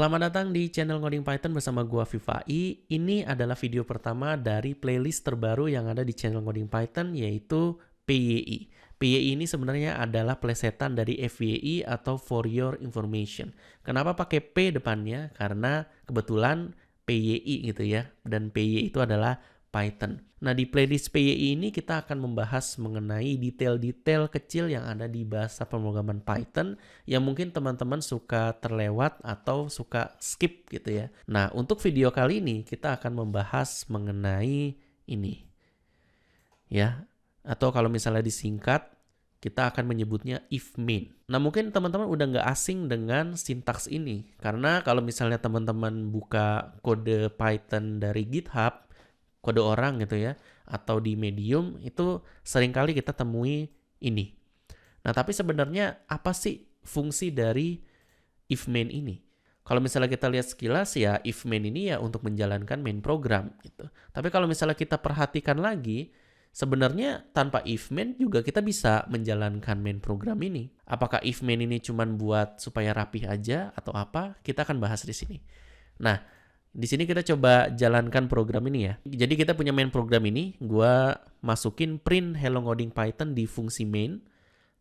Selamat datang di channel Ngoding Python bersama gua Vivai. Ini adalah video pertama dari playlist terbaru yang ada di channel Ngoding Python, yaitu PYI. PYI ini sebenarnya adalah plesetan dari FYI atau For Your Information. Kenapa pakai P depannya? Karena kebetulan PYI gitu ya, dan PYI itu adalah Python. Nah, di playlist PYI ini kita akan membahas mengenai detail-detail kecil yang ada di bahasa pemrograman Python yang mungkin teman-teman suka terlewat atau suka skip gitu ya. Nah, untuk video kali ini kita akan membahas mengenai ini. Ya, atau kalau misalnya disingkat, kita akan menyebutnya if main. Nah, mungkin teman-teman udah nggak asing dengan sintaks ini. Karena kalau misalnya teman-teman buka kode Python dari GitHub, kode orang gitu ya, atau di Medium, itu seringkali kita temui ini. Nah, tapi sebenarnya apa sih fungsi dari if main ini? Kalau misalnya kita lihat sekilas ya, if main ini ya untuk menjalankan main program gitu. Tapi kalau misalnya kita perhatikan lagi, sebenarnya tanpa if main juga kita bisa menjalankan main program ini. Apakah if main ini cuma buat supaya rapih aja atau apa? Kita akan bahas di sini. Nah, di sini kita coba jalankan program ini ya. Jadi kita punya main program ini, gua masukin print hello ngoding Python di fungsi main,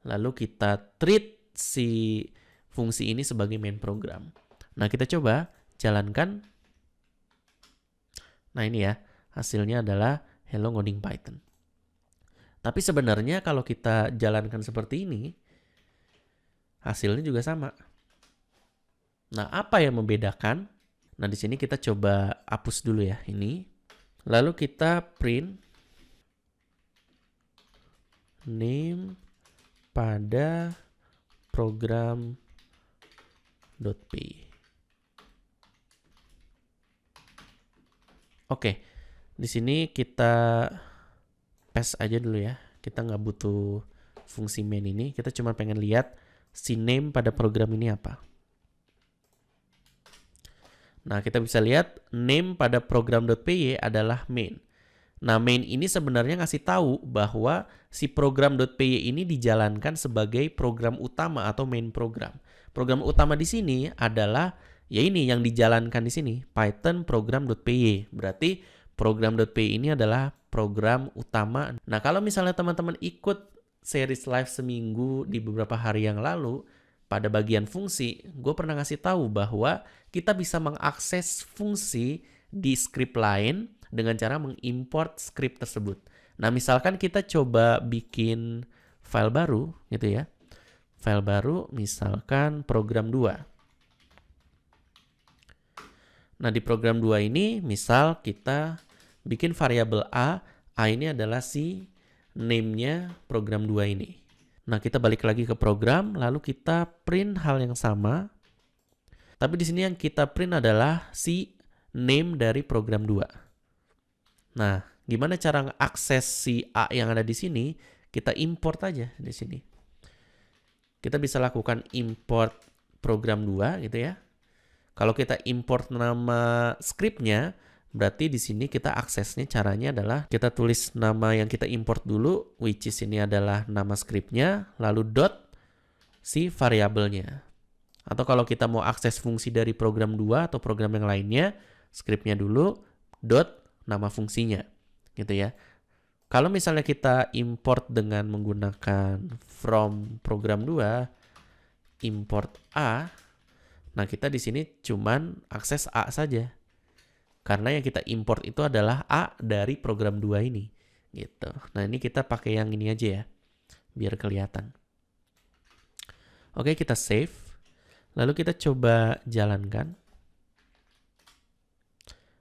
lalu kita treat si fungsi ini sebagai main program. Nah, kita coba jalankan. Nah, ini ya, hasilnya adalah hello ngoding Python. Tapi sebenarnya kalau kita jalankan seperti ini, hasilnya juga sama. Nah, apa yang membedakan? Nah, di sini kita coba hapus dulu ya ini. Lalu kita print name pada program.py. Oke, di sini kita paste aja dulu ya. Kita nggak butuh fungsi main ini. Kita cuma pengen lihat si name pada program ini apa. Nah, kita bisa lihat name pada program.py adalah main. Nah, main ini sebenarnya ngasih tahu bahwa si program.py ini dijalankan sebagai program utama atau main program. Program utama di sini adalah ya ini yang dijalankan di sini, Python program.py. Berarti program.py ini adalah program utama. Nah, kalau misalnya teman-teman ikut series live seminggu di beberapa hari yang lalu, pada bagian fungsi, gue pernah ngasih tahu bahwa kita bisa mengakses fungsi di script lain dengan cara mengimport script tersebut. Nah, misalkan kita coba bikin file baru gitu ya. File baru misalkan program 2. Nah, di program 2 ini misal kita bikin variabel A ini adalah si name-nya program 2 ini. Nah, kita balik lagi ke program, lalu kita print hal yang sama. Tapi di sini yang kita print adalah si name dari program 2. Nah, gimana cara mengakses si A yang ada di sini? Kita import aja di sini. Kita bisa lakukan import program 2 gitu ya. Kalau kita import nama scriptnya, berarti di sini kita aksesnya caranya adalah kita tulis nama yang kita import dulu, which is ini adalah nama scriptnya, lalu dot si variabelnya. Atau kalau kita mau akses fungsi dari program 2 atau program yang lainnya, scriptnya dulu, dot nama fungsinya. Gitu ya. Kalau misalnya kita import dengan menggunakan from program 2, import A, nah kita di sini cuman akses A saja. Karena yang kita import itu adalah A dari program 2 ini. Gitu. Nah, ini kita pakai yang ini aja ya. Biar kelihatan. Oke, kita save. Lalu kita coba jalankan.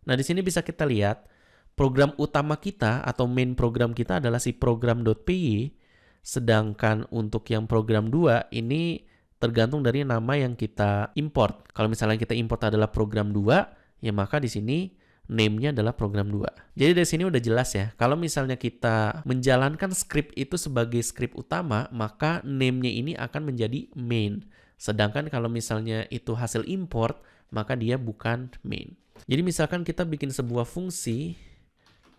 Nah, di sini bisa kita lihat program utama kita atau main program kita adalah si program.py. Sedangkan untuk yang program 2 ini tergantung dari nama yang kita import. Kalau misalnya kita import adalah program 2, ya maka di sini name-nya adalah program 2. Jadi dari sini udah jelas ya. Kalau misalnya kita menjalankan script itu sebagai script utama, maka name-nya ini akan menjadi main. Sedangkan kalau misalnya itu hasil import, maka dia bukan main. Jadi misalkan kita bikin sebuah fungsi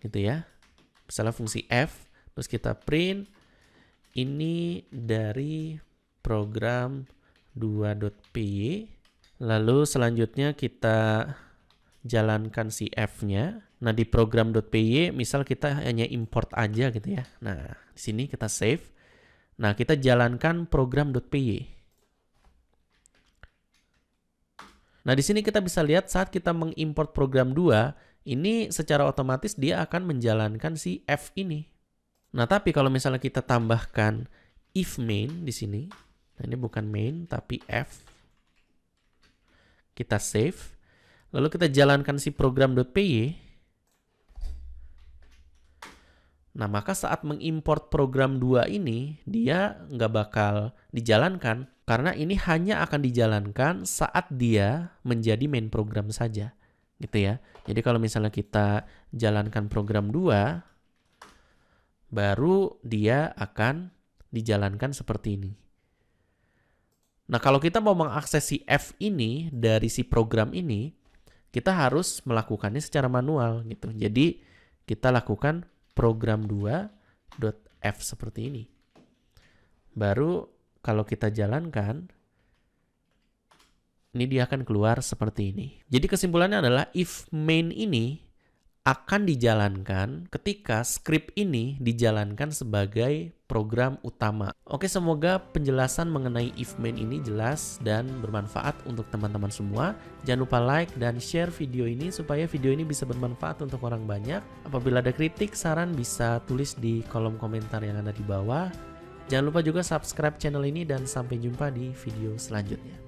gitu ya. Misalnya fungsi f, terus kita print ini dari program 2.py. Lalu selanjutnya kita jalankan si F-nya. Nah, di program.py misal kita hanya import aja gitu ya. Nah, di sini kita save. Nah, kita jalankan program.py. Nah, di sini kita bisa lihat saat kita mengimport program 2, ini secara otomatis dia akan menjalankan si F ini. Nah, tapi kalau misalnya kita tambahkan if main di sini, nah ini bukan main tapi F. Kita save. Lalu kita jalankan si program.py. Nah, maka saat mengimport program 2 ini, dia nggak bakal dijalankan. Karena ini hanya akan dijalankan saat dia menjadi main program saja. Gitu ya. Jadi kalau misalnya kita jalankan program 2, baru dia akan dijalankan seperti ini. Nah, kalau kita mau mengakses si F ini dari si program ini, kita harus melakukannya secara manual gitu. Jadi kita lakukan program2.f seperti ini. Baru kalau kita jalankan, ini dia akan keluar seperti ini. Jadi kesimpulannya adalah if main ini akan dijalankan ketika script ini dijalankan sebagai program utama. Oke, semoga penjelasan mengenai if main ini jelas dan bermanfaat untuk teman-teman semua. Jangan lupa like dan share video ini supaya video ini bisa bermanfaat untuk orang banyak. Apabila ada kritik, saran bisa tulis di kolom komentar yang ada di bawah. Jangan lupa juga subscribe channel ini dan sampai jumpa di video selanjutnya.